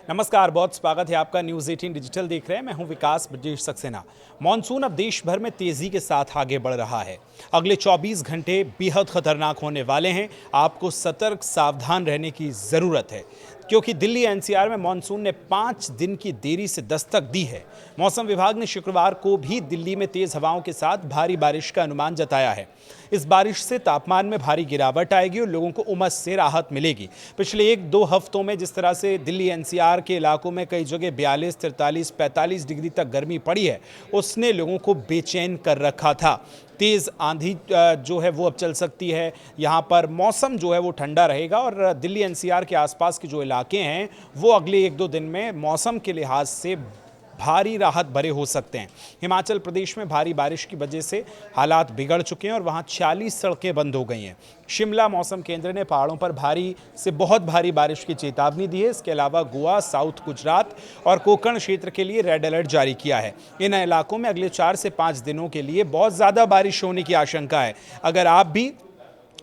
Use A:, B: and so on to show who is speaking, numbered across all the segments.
A: नमस्कार, बहुत स्वागत है आपका। न्यूज़ 18 डिजिटल देख रहे हैं। मैं हूं विकास ब्रजेश सक्सेना। मॉनसून अब देश भर में तेजी के साथ आगे बढ़ रहा है। अगले 24 घंटे बेहद खतरनाक होने वाले हैं। आपको सतर्क सावधान रहने की ज़रूरत है, क्योंकि दिल्ली एनसीआर में मॉनसून ने 5 दिन की देरी से दस्तक दी है। मौसम विभाग ने शुक्रवार को भी दिल्ली में तेज हवाओं के साथ भारी बारिश का अनुमान जताया है। इस बारिश से तापमान में भारी गिरावट आएगी और लोगों को उमस से राहत मिलेगी। पिछले 1-2 हफ्तों में जिस तरह से दिल्ली एनसीआर के इलाकों में कई जगह 42, 43, 45 डिग्री तक गर्मी पड़ी है, उसने लोगों को बेचैन कर रखा था। तेज़ आंधी जो है वो अब चल सकती है। यहाँ पर मौसम जो है वो ठंडा रहेगा और दिल्ली एनसीआर के आसपास के जो इलाके हैं वो अगले 1-2 दिन में मौसम के लिहाज से भारी राहत भरे हो सकते हैं। हिमाचल प्रदेश में भारी बारिश की वजह से हालात बिगड़ चुके हैं और वहां 46 सड़कें बंद हो गई हैं। शिमला मौसम केंद्र ने पहाड़ों पर भारी से बहुत भारी बारिश की चेतावनी दी है। इसके अलावा गोवा, साउथ गुजरात और कोंकण क्षेत्र के लिए रेड अलर्ट जारी किया है। इन इलाकों में अगले 4 से 5 दिनों के लिए बहुत ज़्यादा बारिश होने की आशंका है। अगर आप भी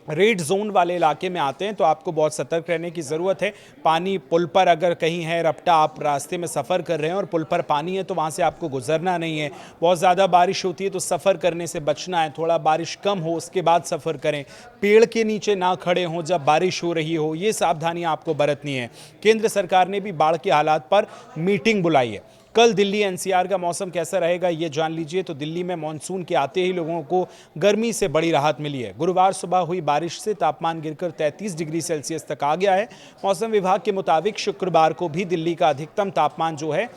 A: रेड जोन वाले इलाके में आते हैं तो आपको बहुत सतर्क रहने की ज़रूरत है। पानी पुल पर अगर कहीं है रपटा, आप रास्ते में सफ़र कर रहे हैं और पुल पर पानी है तो वहाँ से आपको गुजरना नहीं है। बहुत ज़्यादा बारिश होती है तो सफ़र करने से बचना है। थोड़ा बारिश कम हो उसके बाद सफ़र करें। पेड़ के नीचे ना खड़े हों जब बारिश हो रही हो, ये सावधानियाँ आपको बरतनी है। केंद्र सरकार ने भी बाढ़ के हालात पर मीटिंग बुलाई है। कल दिल्ली एनसीआर का मौसम कैसा रहेगा ये जान लीजिए। तो दिल्ली में मॉनसून के आते ही लोगों को गर्मी से बड़ी राहत मिली है। गुरुवार सुबह हुई बारिश से तापमान गिरकर 33 डिग्री सेल्सियस तक आ गया है। मौसम विभाग के मुताबिक शुक्रवार को भी दिल्ली का अधिकतम तापमान जो है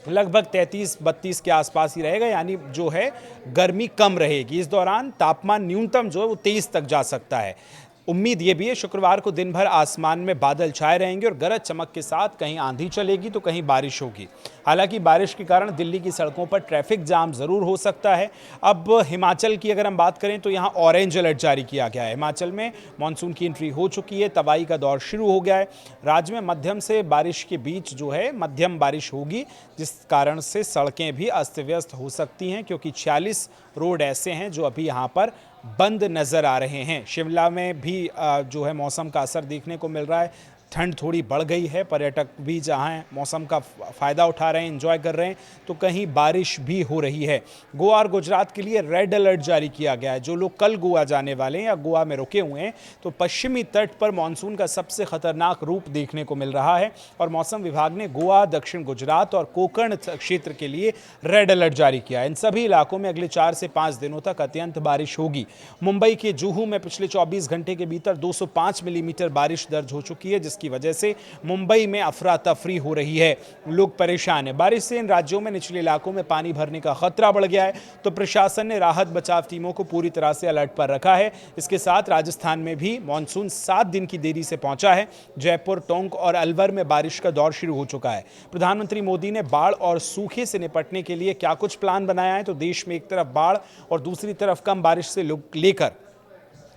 A: लगभग 33-32 के आसपास ही रहेगा, यानी जो है गर्मी कम रहेगी। इस दौरान तापमान न्यूनतम जो है वो 23 तक जा सकता है। उम्मीद ये भी है शुक्रवार को दिन भर आसमान में बादल छाए रहेंगे और गरज चमक के साथ कहीं आंधी चलेगी तो कहीं बारिश होगी। हालांकि बारिश के कारण दिल्ली की सड़कों पर ट्रैफिक जाम जरूर हो सकता है। अब हिमाचल की अगर हम बात करें तो यहाँ ऑरेंज अलर्ट जारी किया गया है। हिमाचल में मानसून की एंट्री हो चुकी है, तबाही का दौर शुरू हो गया है। राज्य में मध्यम से बारिश के बीच जो है मध्यम बारिश होगी, जिस कारण से सड़कें भी अस्त व्यस्त हो सकती हैं, क्योंकि 46 रोड ऐसे हैं जो अभी यहाँ पर बंद नज़र आ रहे हैं। शिमला में भी जो है मौसम का असर देखने को मिल रहा है। ठंड थोड़ी बढ़ गई है। पर्यटक भी जहां मौसम का फ़ायदा उठा रहे हैं, एंजॉय कर रहे हैं, तो कहीं बारिश भी हो रही है। गोवा और गुजरात के लिए रेड अलर्ट जारी किया गया है। जो लोग कल गोवा जाने वाले हैं या गोवा में रुके हुए हैं, तो पश्चिमी तट पर मानसून का सबसे खतरनाक रूप देखने को मिल रहा है और मौसम विभाग ने गोवा, दक्षिण गुजरात और कोंकण क्षेत्र के लिए रेड अलर्ट जारी किया है। इन सभी इलाकों में अगले 4 से 5 दिनों तक अत्यंत बारिश होगी। मुंबई के जुहू में पिछले 24 घंटे के भीतर 205 मिलीमीटर बारिश दर्ज हो चुकी है, जिसकी वजह से मुंबई में अफरा तफरी हो रही है। लोग परेशान हैं। बारिश से इन राज्यों में निचले इलाकों में पानी भरने का खतरा बढ़ गया है, तो प्रशासन ने राहत बचाव टीमों को पूरी तरह से अलर्ट पर रखा है। इसके साथ राजस्थान में भी मॉनसून 7 दिन की देरी से पहुंचा है। जयपुर, टोंक और अलवर में बारिश का दौर शुरू हो चुका है। प्रधानमंत्री मोदी ने बाढ़ और सूखे से निपटने के लिए क्या कुछ प्लान बनाया है, तो देश में एक तरफ बाढ़ और दूसरी तरफ कम बारिश से लेकर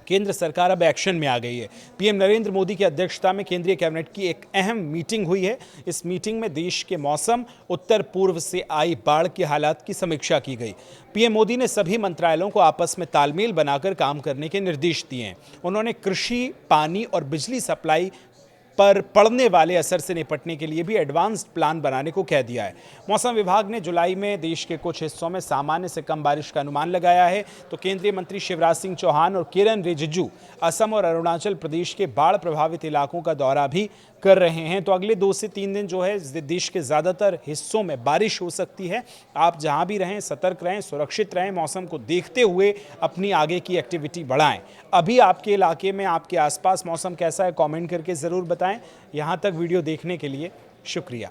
A: केंद्र सरकार अब एक्शन में आ गई है। पीएम नरेंद्र मोदी की अध्यक्षता में केंद्रीय कैबिनेट की एक अहम मीटिंग हुई है। इस मीटिंग में देश के मौसम, उत्तर पूर्व से आई बाढ़ के हालात की समीक्षा की गई। पीएम मोदी ने सभी मंत्रालयों को आपस में तालमेल बनाकर काम करने के निर्देश दिए हैं। उन्होंने कृषि, पानी और बिजली सप्लाई पर पड़ने वाले असर से निपटने के लिए भी एडवांस्ड प्लान बनाने को कह दिया है। मौसम विभाग ने जुलाई में देश के कुछ हिस्सों में सामान्य से कम बारिश का अनुमान लगाया है। तो केंद्रीय मंत्री शिवराज सिंह चौहान और किरण रिजिजू असम और अरुणाचल प्रदेश के बाढ़ प्रभावित इलाकों का दौरा भी कर रहे हैं। तो अगले 2 से 3 दिन जो है देश के ज़्यादातर हिस्सों में बारिश हो सकती है। आप जहां भी रहें सतर्क रहें, सुरक्षित रहें, मौसम को देखते हुए अपनी आगे की एक्टिविटी बढ़ाएं। अभी आपके इलाके में, आपके आसपास मौसम कैसा है, कमेंट करके ज़रूर बताएं। यहां तक वीडियो देखने के लिए शुक्रिया।